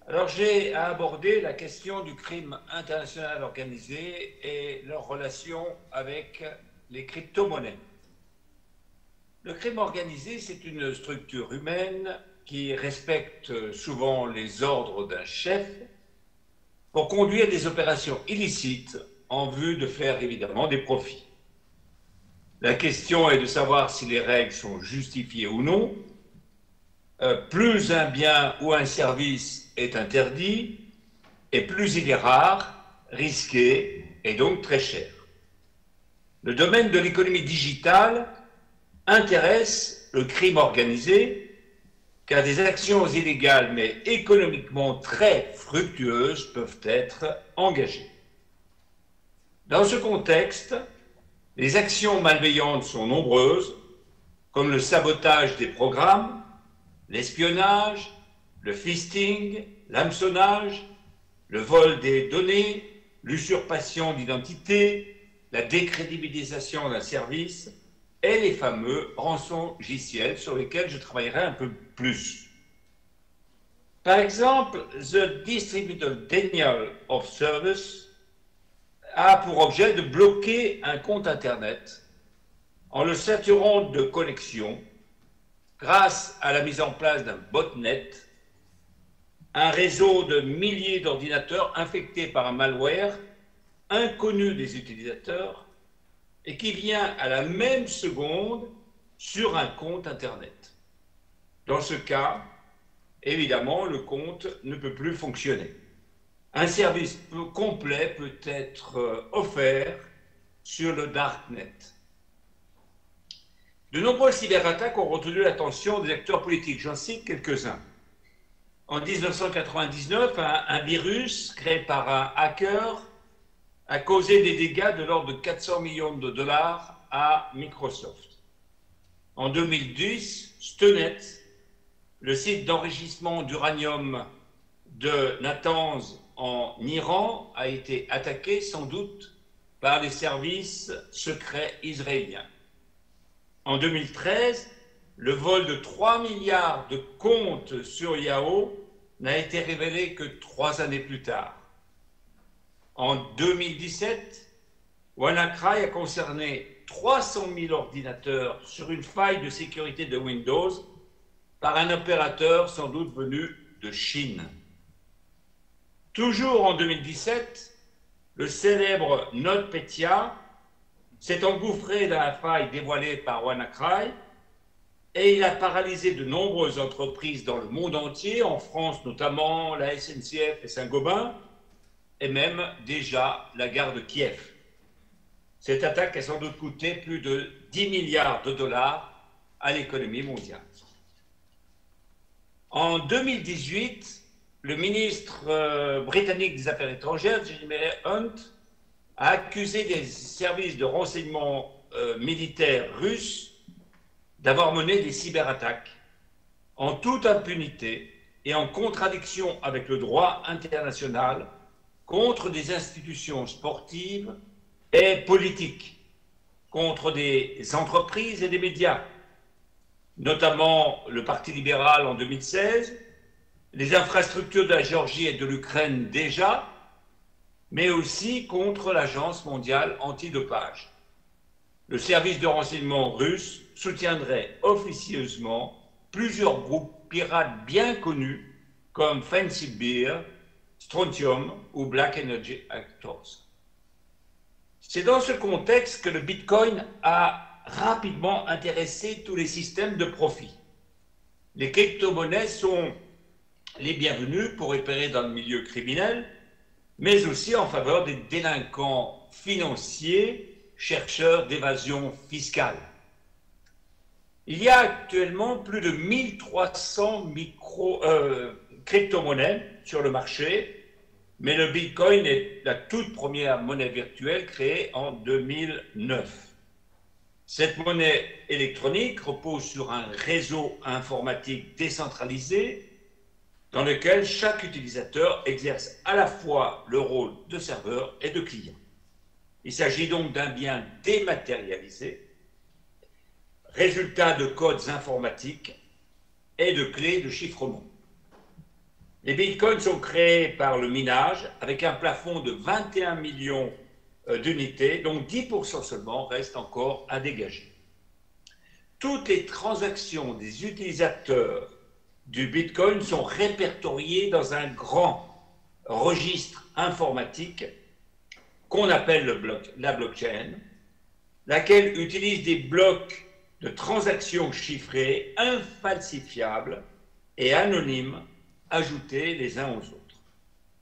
Alors, j'ai à aborder la question du crime international organisé et leur relation avec les crypto-monnaies. Le crime organisé, c'est une structure humaine qui respecte souvent les ordres d'un chef pour conduire des opérations illicites en vue de faire évidemment des profits. La question est de savoir si les règles sont justifiées ou non. Plus un bien ou un service est interdit, et plus il est rare, risqué et donc très cher. Le domaine de l'économie digitale intéresse le crime organisé, car des actions illégales mais économiquement très fructueuses peuvent être engagées. Dans ce contexte, les actions malveillantes sont nombreuses, comme le sabotage des programmes, l'espionnage, le fisting, l'hameçonnage, le vol des données, l'usurpation d'identité, la décrédibilisation d'un service et les fameux rançongiciels sur lesquels je travaillerai un peu plus. Par exemple, The Distributor Denial of Service a pour objet de bloquer un compte Internet en le saturant de connexions grâce à la mise en place d'un botnet, un réseau de milliers d'ordinateurs infectés par un malware inconnu des utilisateurs et qui vient à la même seconde sur un compte Internet. Dans ce cas, évidemment, le compte ne peut plus fonctionner. Un service complet peut être offert sur le Darknet. De nombreuses cyberattaques ont retenu l'attention des acteurs politiques. J'en cite quelques-uns. En 1999, un virus créé par un hacker a causé des dégâts de l'ordre de 400 millions de dollars à Microsoft. En 2010, Stuxnet, le site d'enrichissement d'uranium de Natanz en Iran, a été attaqué sans doute par les services secrets israéliens. En 2013, le vol de 3 milliards de comptes sur Yahoo n'a été révélé que 3 années plus tard. En 2017, WannaCry a concerné 300 000 ordinateurs sur une faille de sécurité de Windows par un opérateur sans doute venu de Chine. Toujours en 2017, le célèbre NotPetya s'est engouffré dans la faille dévoilée par WannaCry et il a paralysé de nombreuses entreprises dans le monde entier, en France notamment, la SNCF et Saint-Gobain, et même déjà la gare de Kiev. Cette attaque a sans doute coûté plus de 10 milliards de dollars à l'économie mondiale. En 2018, le ministre britannique des Affaires étrangères, Jeremy Hunt, a accusé des services de renseignement militaires russes d'avoir mené des cyberattaques en toute impunité et en contradiction avec le droit international contre des institutions sportives et politiques, contre des entreprises et des médias, notamment le Parti libéral en 2016, les infrastructures de la Géorgie et de l'Ukraine déjà, mais aussi contre l'Agence mondiale antidopage. Le service de renseignement russe soutiendrait officieusement plusieurs groupes pirates bien connus comme Fancy Bear, Strontium ou Black Energy Actors. C'est dans ce contexte que le Bitcoin a rapidement intéressé tous les systèmes de profit. Les crypto-monnaies sont les bienvenues pour opérer dans le milieu criminel, mais aussi en faveur des délinquants financiers, chercheurs d'évasion fiscale. Il y a actuellement plus de 1300 crypto-monnaies sur le marché, mais le Bitcoin est la toute première monnaie virtuelle créée en 2009. Cette monnaie électronique repose sur un réseau informatique décentralisé dans lequel chaque utilisateur exerce à la fois le rôle de serveur et de client. Il s'agit donc d'un bien dématérialisé, résultat de codes informatiques et de clés de chiffrement. Les bitcoins sont créés par le minage avec un plafond de 21 millions d'unités, donc 10% seulement restent encore à dégager. Toutes les transactions des utilisateurs du bitcoin sont répertoriées dans un grand registre informatique qu'on appelle la blockchain, laquelle utilise des blocs de transactions chiffrées, infalsifiables et anonymes, ajoutés les uns aux autres.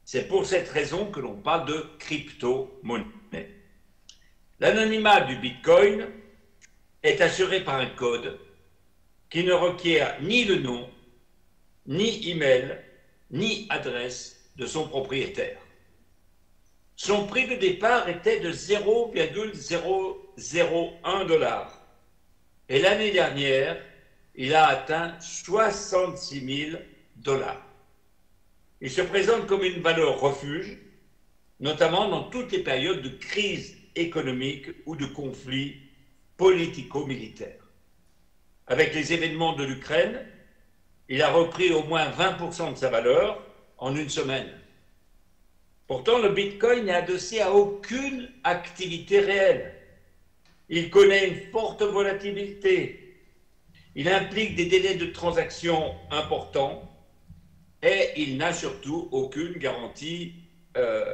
C'est pour cette raison que l'on parle de crypto-monnaie. L'anonymat du Bitcoin est assuré par un code qui ne requiert ni le nom, ni email, ni adresse de son propriétaire. Son prix de départ était de 0,001 $. Et l'année dernière, il a atteint 66 000 $. Il se présente comme une valeur refuge, notamment dans toutes les périodes de crise économique ou de conflits politico-militaires. Avec les événements de l'Ukraine, il a repris au moins 20% de sa valeur en une semaine. Pourtant, le Bitcoin n'est adossé à aucune activité réelle. Il connaît une forte volatilité. Il implique des délais de transaction importants et il n'a surtout aucune garantie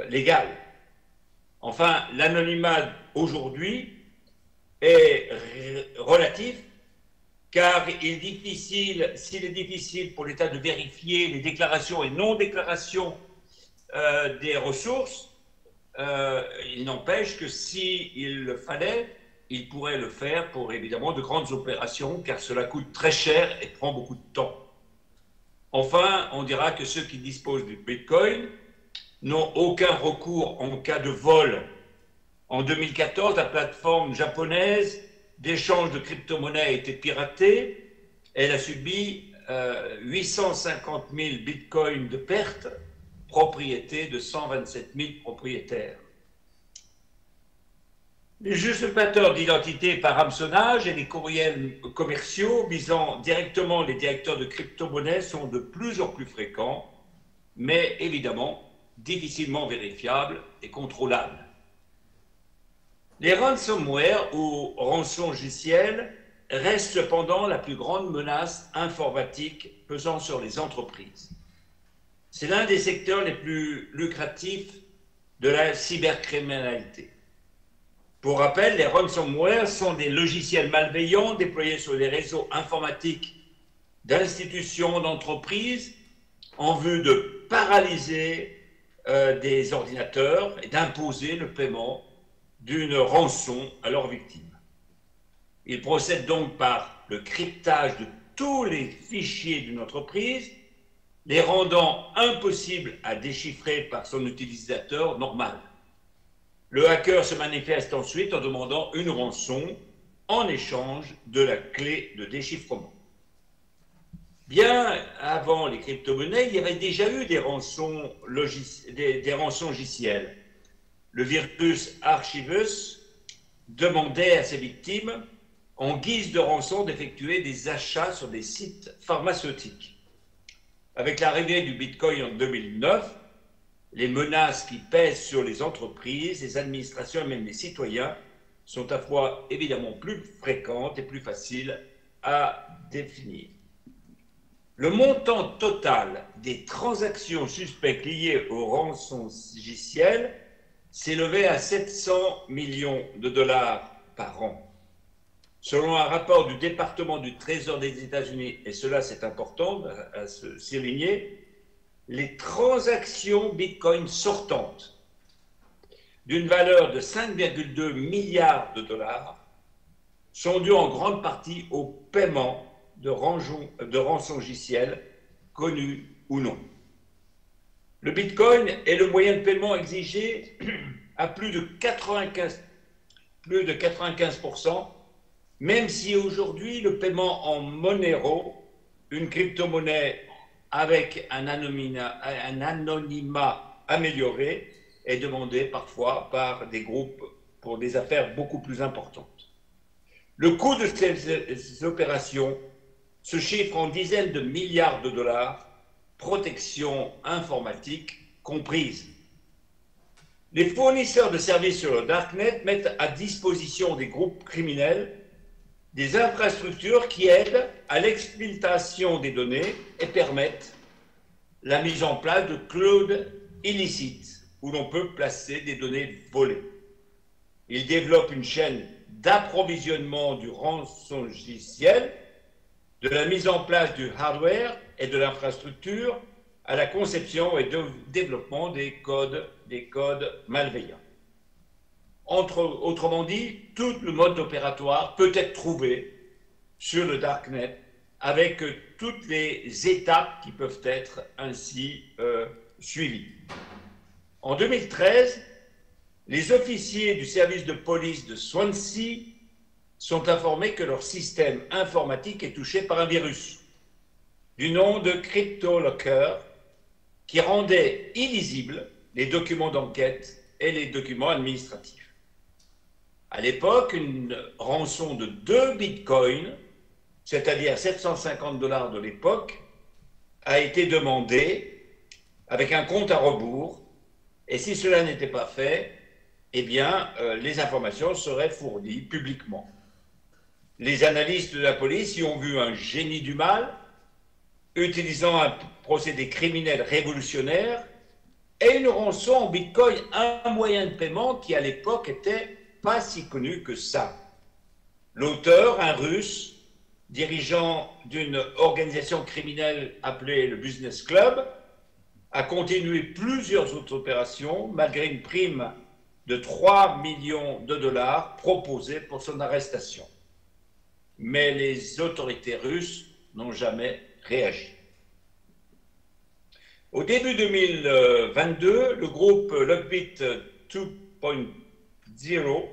légale. Enfin, l'anonymat aujourd'hui est relatif car s'il est difficile pour l'État de vérifier les déclarations et non-déclarations des ressources, il n'empêche que s'il le fallait, il pourrait le faire pour évidemment de grandes opérations, car cela coûte très cher et prend beaucoup de temps. Enfin, on dira que ceux qui disposent du Bitcoin n'ont aucun recours en cas de vol. En 2014, la plateforme japonaise d'échange de crypto-monnaies a été piratée. Elle a subi 850 000 bitcoins de pertes, propriété de 127 000 propriétaires. Les usurpateurs d'identité par hameçonnage et les courriels commerciaux visant directement les directeurs de crypto-monnaies sont de plus en plus fréquents, mais évidemment difficilement vérifiables et contrôlables. Les ransomware ou rançongiciels restent cependant la plus grande menace informatique pesant sur les entreprises. C'est l'un des secteurs les plus lucratifs de la cybercriminalité. Pour rappel, les ransomware sont des logiciels malveillants déployés sur les réseaux informatiques d'institutions, d'entreprises, en vue de paralyser des ordinateurs et d'imposer le paiement d'une rançon à leurs victimes. Ils procèdent donc par le cryptage de tous les fichiers d'une entreprise, les rendant impossibles à déchiffrer par son utilisateur normal. Le hacker se manifeste ensuite en demandant une rançon en échange de la clé de déchiffrement. Bien avant les crypto-monnaies, il y avait déjà eu des rançongiciels. Le virus Archivus demandait à ses victimes, en guise de rançon, d'effectuer des achats sur des sites pharmaceutiques. Avec l'arrivée du Bitcoin en 2009, les menaces qui pèsent sur les entreprises, les administrations et même les citoyens sont à la fois évidemment plus fréquentes et plus faciles à définir. Le montant total des transactions suspectes liées au rançongiciel s'élevait à 700 millions de dollars par an. Selon un rapport du département du Trésor des États-Unis, et cela c'est important à se souligner, les transactions Bitcoin sortantes d'une valeur de 5,2 milliards de dollars sont dues en grande partie au paiement de rançongiciels, connus ou non. Le Bitcoin est le moyen de paiement exigé à plus de 95%, même si aujourd'hui le paiement en Monero, une crypto-monnaie avec un anonymat amélioré, est demandé parfois par des groupes pour des affaires beaucoup plus importantes. Le coût de ces opérations se chiffre en dizaines de milliards de dollars protection informatique comprise. Les fournisseurs de services sur le Darknet mettent à disposition des groupes criminels des infrastructures qui aident à l'exploitation des données et permettent la mise en place de clouds illicites où l'on peut placer des données volées. Ils développent une chaîne d'approvisionnement du rançongiciel, de la mise en place du hardware et de l'infrastructure à la conception et développement des codes malveillants. Autrement dit, tout le mode opératoire peut être trouvé sur le Darknet avec toutes les étapes qui peuvent être ainsi suivies. En 2013, les officiers du service de police de Swansea sont informés que leur système informatique est touché par un virus du nom de CryptoLocker qui rendait illisibles les documents d'enquête et les documents administratifs. À l'époque, une rançon de 2 bitcoins, c'est-à-dire 750 $ de l'époque, a été demandée avec un compte à rebours, et si cela n'était pas fait, eh bien, les informations seraient fournies publiquement. Les analystes de la police y ont vu un génie du mal, utilisant un procédé criminel révolutionnaire et une rançon en bitcoin, un moyen de paiement qui à l'époque était pas si connu que ça. L'auteur, un Russe, dirigeant d'une organisation criminelle appelée le Business Club, a continué plusieurs autres opérations malgré une prime de 3 millions de $ proposée pour son arrestation. Mais les autorités russes n'ont jamais réagi. Au début 2022, le groupe Lockbit 2.0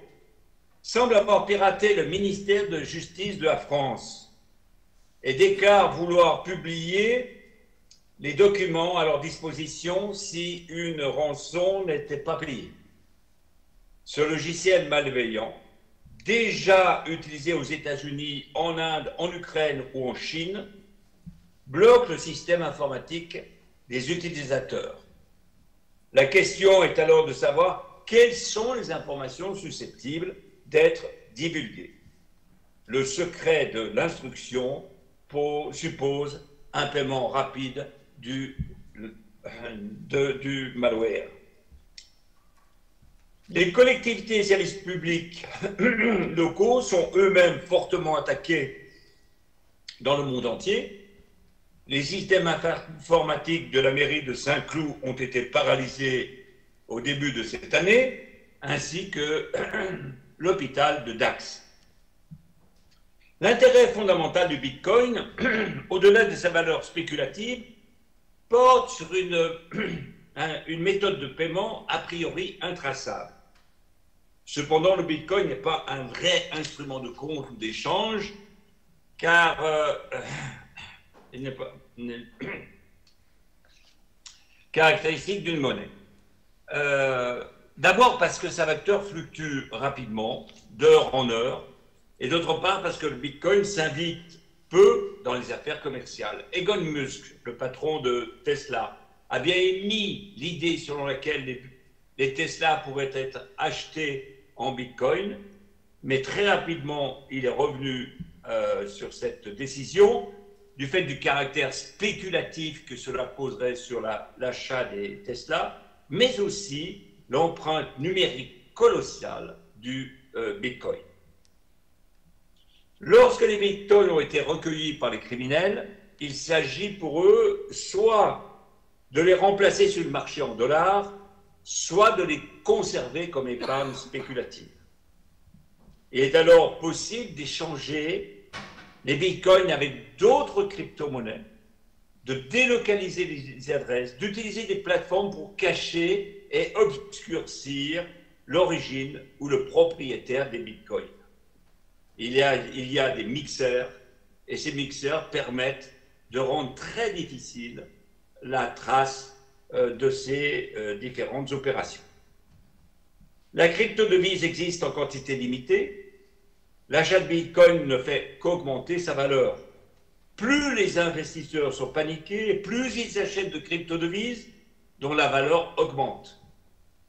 semble avoir piraté le ministère de Justice de la France et déclare vouloir publier les documents à leur disposition si une rançon n'était pas payée. Ce logiciel malveillant, déjà utilisé aux États-Unis, en Inde, en Ukraine ou en Chine, bloque le système informatique des utilisateurs. La question est alors de savoir quelles sont les informations susceptibles d'être divulguées. Le secret de l'instruction suppose un paiement rapide du malware. Les collectivités et services publics locaux sont eux-mêmes fortement attaqués dans le monde entier. Les systèmes informatiques de la mairie de Saint-Cloud ont été paralysés au début de cette année, ainsi que l'hôpital de Dax. L'intérêt fondamental du Bitcoin, au-delà de sa valeur spéculative, porte sur une méthode de paiement a priori intraçable. Cependant, le Bitcoin n'est pas un vrai instrument de compte ou d'échange, car il n'est pas caractéristique d'une monnaie. D'abord parce que sa valeur fluctue rapidement, d'heure en heure, et d'autre part parce que le Bitcoin s'invite peu dans les affaires commerciales. Elon Musk, le patron de Tesla, a bien émis l'idée selon laquelle les Tesla pourraient être achetés en Bitcoin, mais très rapidement, il est revenu sur cette décision du fait du caractère spéculatif que cela poserait sur l'achat des Tesla, mais aussi l'empreinte numérique colossale du Bitcoin. Lorsque les Bitcoins ont été recueillis par les criminels, il s'agit pour eux soit de les remplacer sur le marché en dollars, soit de les conserver comme épargne spéculative. Il est alors possible d'échanger les bitcoins avec d'autres crypto-monnaies, de délocaliser les adresses, d'utiliser des plateformes pour cacher et obscurcir l'origine ou le propriétaire des bitcoins. Il y a des mixeurs, et ces mixeurs permettent de rendre très difficile la trace de ces différentes opérations. La crypto-devise existe en quantité limitée. L'achat de Bitcoin ne fait qu'augmenter sa valeur. plus les investisseurs sont paniqués, plus ils achètent de crypto-devises dont la valeur augmente.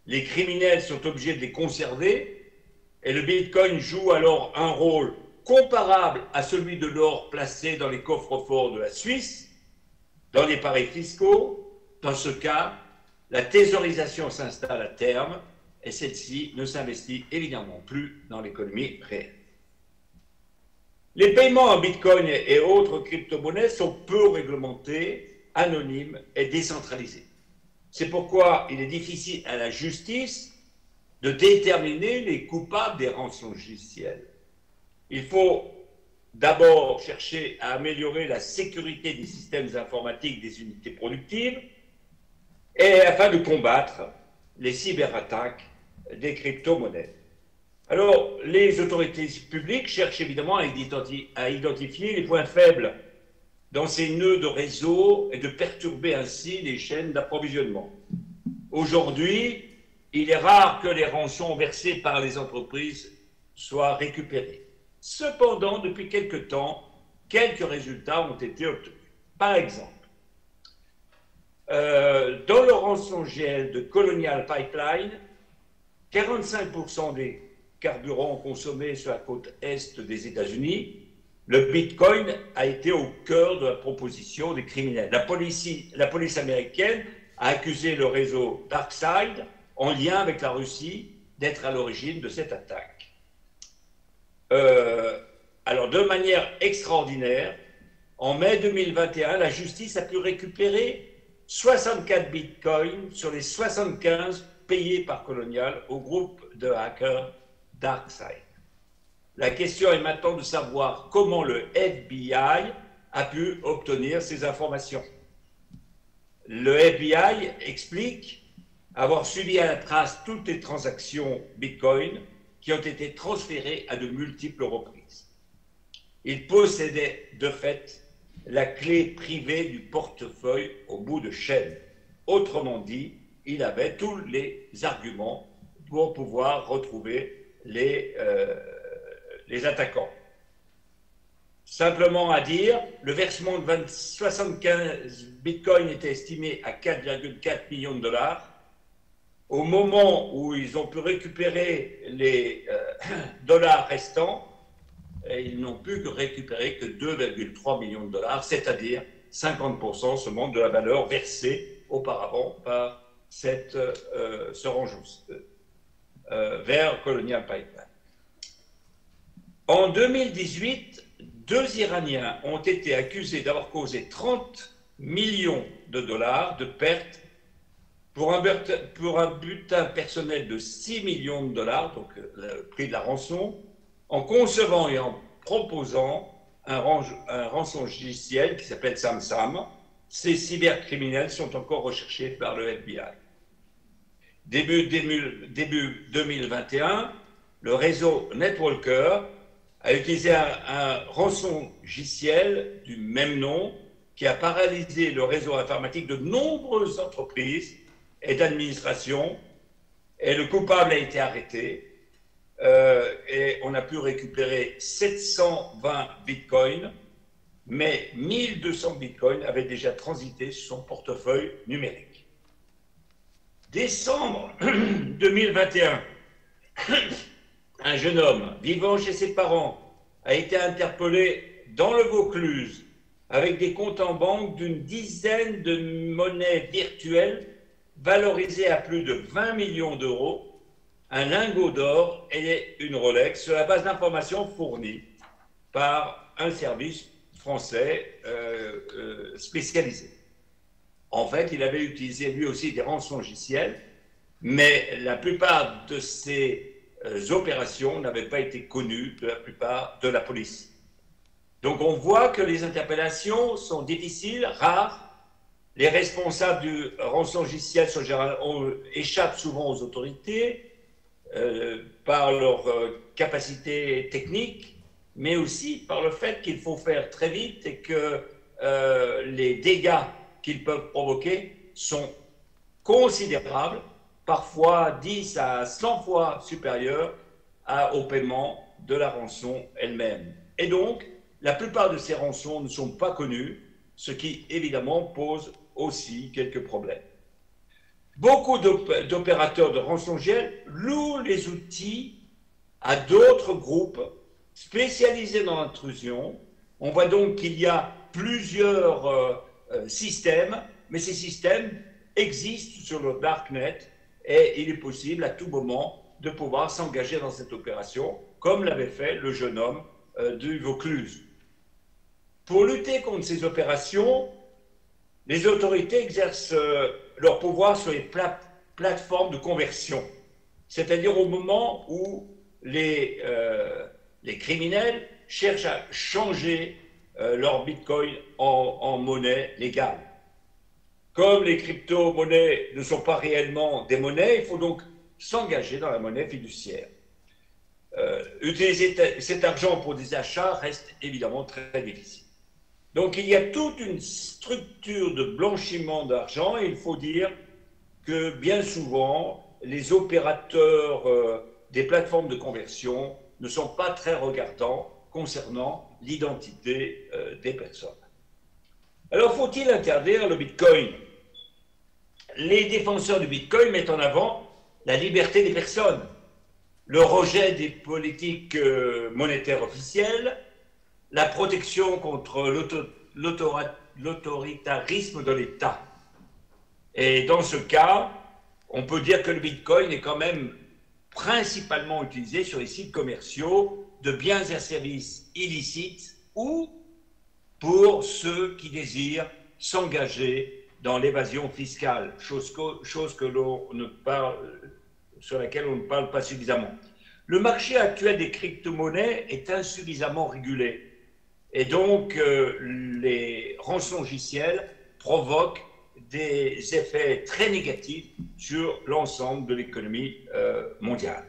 Les criminels sont obligés de les conserver et le Bitcoin joue alors un rôle comparable à celui de l'or placé dans les coffres-forts de la Suisse, dans les paradis fiscaux. Dans ce cas, la thésaurisation s'installe à terme et celle-ci ne s'investit évidemment plus dans l'économie réelle. Les paiements en Bitcoin et autres crypto-monnaies sont peu réglementés, anonymes et décentralisés. C'est pourquoi il est difficile à la justice de déterminer les coupables des rançongiciels. Il faut d'abord chercher à améliorer la sécurité des systèmes informatiques des unités productives et afin de combattre les cyberattaques des crypto-monnaies. Alors, les autorités publiques cherchent évidemment à identifier les points faibles dans ces nœuds de réseau et de perturber ainsi les chaînes d'approvisionnement. Aujourd'hui, il est rare que les rançons versées par les entreprises soient récupérées. Cependant, depuis quelque temps, quelques résultats ont été obtenus. Par exemple, dans le rançongiciel de Colonial Pipeline, 45% des carburants consommés sur la côte est des États-Unis, le Bitcoin a été au cœur de la proposition des criminels. La police américaine a accusé le réseau DarkSide, en lien avec la Russie, d'être à l'origine de cette attaque. Alors, de manière extraordinaire, en mai 2021, la justice a pu récupérer 64 bitcoins sur les 75 payés par Colonial au groupe de hackers DarkSide. La question est maintenant de savoir comment le FBI a pu obtenir ces informations. Le FBI explique avoir suivi à la trace toutes les transactions Bitcoin qui ont été transférées à de multiples reprises. Il possédait de fait la clé privée du portefeuille au bout de chaîne. Autrement dit, il avait tous les arguments pour pouvoir retrouver les attaquants. Simplement à dire, le versement de 75 bitcoins était estimé à 4,4 millions de dollars. Au moment où ils ont pu récupérer les dollars restants, ils n'ont pu récupérer que 2,3 millions de dollars, c'est-à-dire 50% seulement de la valeur versée auparavant par ce rangeau vers Colonial Pipeline. En 2018, 2 Iraniens ont été accusés d'avoir causé 30 millions de dollars de pertes pour un butin personnel de 6 millions de dollars, donc le prix de la rançon, en concevant et en proposant un rançongiciel qui s'appelle SamSam. Ces cybercriminels sont encore recherchés par le FBI. Début 2021, le réseau Netwalker a utilisé un rançongiciel du même nom qui a paralysé le réseau informatique de nombreuses entreprises et d'administrations, et le coupable a été arrêté, et on a pu récupérer 720 bitcoins, mais 1200 bitcoins avaient déjà transité sur son portefeuille numérique. Décembre 2021, un jeune homme vivant chez ses parents a été interpellé dans le Vaucluse avec des comptes en banque d'une dizaine de monnaies virtuelles valorisées à plus de 20 millions d'euros, un lingot d'or et une Rolex sur la base d'informations fournies par un service français spécialisé. En fait, il avait utilisé lui aussi des rançongiciels, mais la plupart de ces opérations n'avaient pas été connues de la plupart de la police. Donc on voit que les interpellations sont difficiles, rares. Les responsables du rançongiciel échappent souvent aux autorités par leur capacité technique, mais aussi par le fait qu'il faut faire très vite et que les dégâts qu'ils peuvent provoquer sont considérables, parfois 10 à 100 fois supérieurs au paiement de la rançon elle-même. Et donc, La plupart de ces rançons ne sont pas connues, ce qui évidemment pose aussi quelques problèmes. Beaucoup d'opérateurs de rançongiciels louent les outils à d'autres groupes spécialisés dans l'intrusion. On voit donc qu'il y a plusieurs systèmes, mais ces systèmes existent sur le Darknet et il est possible à tout moment de pouvoir s'engager dans cette opération, comme l'avait fait le jeune homme du Vaucluse. Pour lutter contre ces opérations, les autorités exercent leur pouvoir sur les plateformes de conversion, c'est-à-dire au moment où les criminels cherchent à changer leur bitcoin en monnaie légale. Comme les crypto-monnaies ne sont pas réellement des monnaies, il faut donc s'engager dans la monnaie fiduciaire. Utiliser cet argent pour des achats reste évidemment très difficile. Donc il y a toute une structure de blanchiment d'argent et il faut dire que bien souvent, les opérateurs des plateformes de conversion ne sont pas très regardants concernant l'identité des personnes. Alors faut-il interdire le Bitcoin? Les défenseurs du Bitcoin mettent en avant la liberté des personnes, le rejet des politiques monétaires officielles, la protection contre l'autoritarisme de l'État. Et dans ce cas, on peut dire que le Bitcoin est quand même principalement utilisé sur les sites commerciaux de biens et services illicites ou pour ceux qui désirent s'engager dans l'évasion fiscale, chose que l'on ne parle, sur laquelle on ne parle pas suffisamment. Le marché actuel des crypto-monnaies est insuffisamment régulé. Et donc, les rançongiciels provoquent des effets très négatifs sur l'ensemble de l'économie mondiale.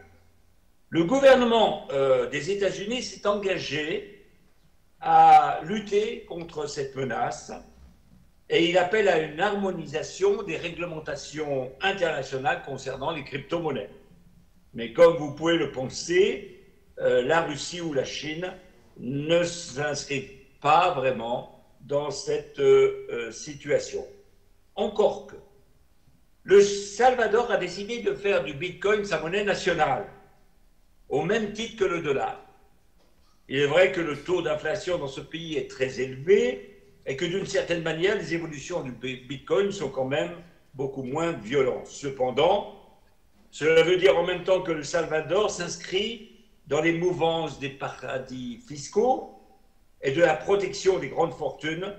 Le gouvernement des États-Unis s'est engagé à lutter contre cette menace et il appelle à une harmonisation des réglementations internationales concernant les crypto-monnaies. Mais comme vous pouvez le penser, la Russie ou la Chine ne s'inscrivent pas vraiment dans cette situation. Encore que, le Salvador a décidé de faire du Bitcoin sa monnaie nationale, au même titre que le dollar. Il est vrai que le taux d'inflation dans ce pays est très élevé et que d'une certaine manière, les évolutions du Bitcoin sont quand même beaucoup moins violentes. Cependant, cela veut dire en même temps que le Salvador s'inscrit dans les mouvances des paradis fiscaux et de la protection des grandes fortunes,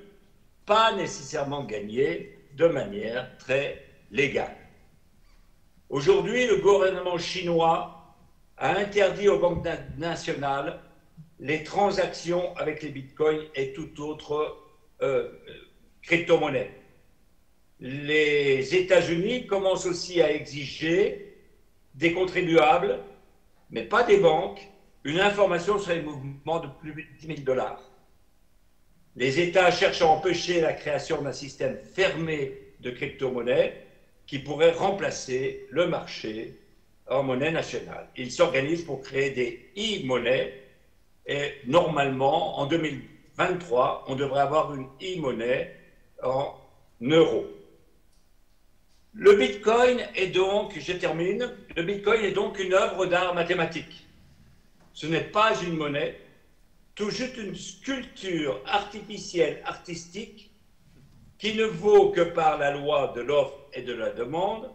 pas nécessairement gagnées de manière très légale. Aujourd'hui, le gouvernement chinois a interdit aux banques nationales les transactions avec les bitcoins et toute autre crypto-monnaie. Les États-Unis commencent aussi à exiger des contribuables, mais pas des banques, une information sur les mouvements de plus de 10 000 $. Les États cherchent à empêcher la création d'un système fermé de crypto-monnaie qui pourrait remplacer le marché en monnaie nationale. Ils s'organisent pour créer des e-monnaies et normalement, en 2023, on devrait avoir une e-monnaie en euros. Le Bitcoin est donc, je termine, le Bitcoin est donc une œuvre d'art mathématique. Ce n'est pas une monnaie, tout juste une sculpture artificielle artistique qui ne vaut que par la loi de l'offre et de la demande,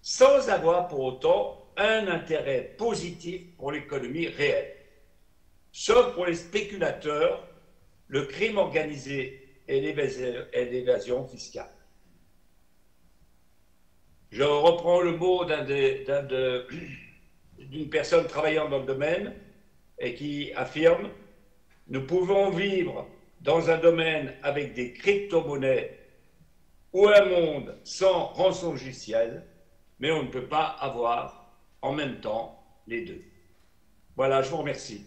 sans avoir pour autant un intérêt positif pour l'économie réelle. Sauf pour les spéculateurs, le crime organisé et l'évasion fiscale. Je reprends le mot d'une personne travaillant dans le domaine et qui affirme « Nous pouvons vivre dans un domaine avec des crypto-monnaies ou un monde sans rançongiciel, mais on ne peut pas avoir en même temps les deux. » Voilà, je vous remercie.